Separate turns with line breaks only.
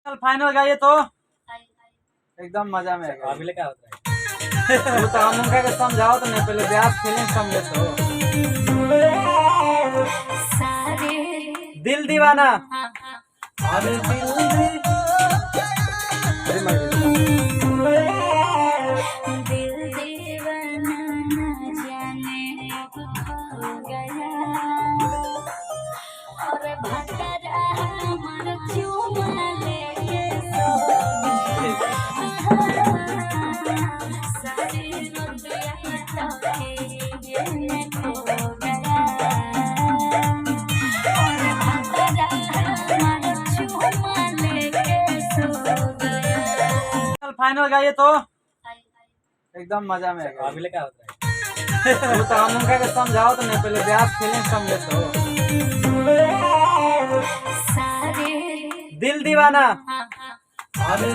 कल फाइनल गाइए तो एकदम मजा में
अगले क्या होता है?
वो तो हम उनका के समझाओ तो नहीं, पहले ब्याह फीलिंग समझे तो दिल दीवाना अरे कल फाइनल गाइए तो एकदम मजा में
अगले क्या होता है?
वो तो हम उनका के समझाओ तो नहीं, पहले ब्याह फीलिंग समझे तो दिल दीवाना अरे